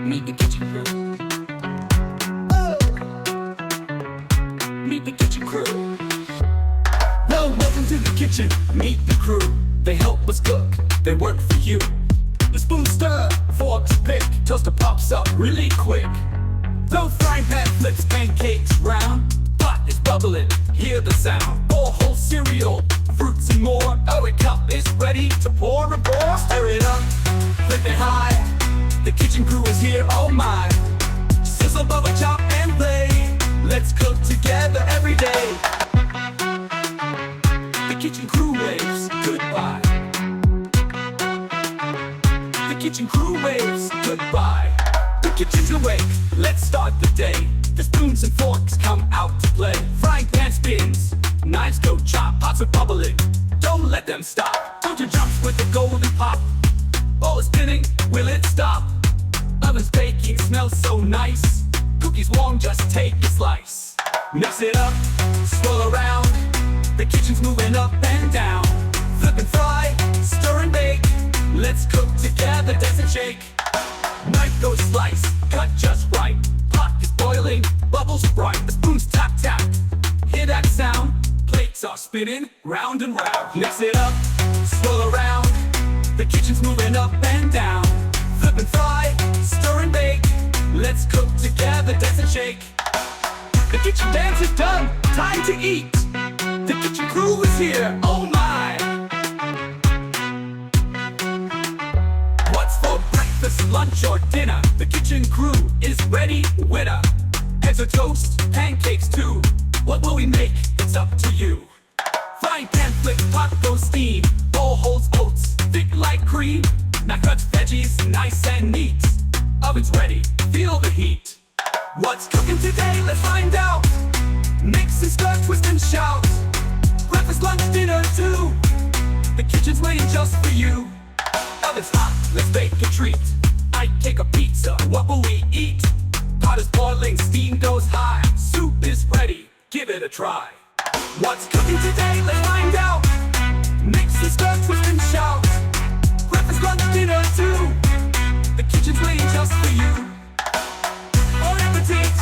Meet the kitchen crew. Oh. Meet the kitchen crew. Well, welcome to the kitchen. Meet the crew. They help us cook. They work for you. The spoon stir, forks pick, toaster pops up really quick. Though frying pan flips pancakes round, pot is bubbling, hear the sound. Pour whole cereal, fruits and more. Oh, a cup is ready to pour and pour. Stir it up, flip it high. The kitchen crew is here, oh my. Sizzle, bubble, chop and play. Let's cook together every day. The kitchen crew waves goodbye. The kitchen crew waves goodbye. The kitchen's awake, let's start the day. The spoons and forks come out to play. Frying pan spins, knives go chop. Pots are bubbling, don't let them stop. Counter jumps with the golden pop. Ball is spinning, will it stop? Oven's baking, smells so nice. Cookies warm, just take a slice. Mix it up, swirl around. The kitchen's moving up and down. Flip and fry, stir and bake. Let's cook together, dance and shake. Knife goes slice, cut just right. Pot is boiling, bubbles bright. The spoons tap tap, hear that sound. Plates are spinning round and round. Mix it up, swirl around. The kitchen's moving up and down. Flip and fry, stir and bake. Let's cook together, dance and shake. The kitchen dance is done, time to eat. The kitchen crew is here, oh my. What's for breakfast, lunch or dinner? The kitchen crew is ready, winner. Eggs or toast, pancakes too. What will we make? It's up to you. Frying pan flip, pot goes steam. Bowl holds oats, thick like cream. Now cut veggies, nice and neat. Oven's ready, feel the heat. What's cooking today? Let's find out. Mix and stir, twist and shout. Breakfast, lunch, dinner too. The kitchen's waiting just for you. Oven's hot, let's bake a treat. I take a pizza, what will we eat? Pot is boiling, steam goes high. Soup is ready, give it a try. What's cooking today? Let's find out. Mix and stir, twist and shout. Breakfast, lunch, dinner too. The kitchen's waiting just for you. Bon appetit!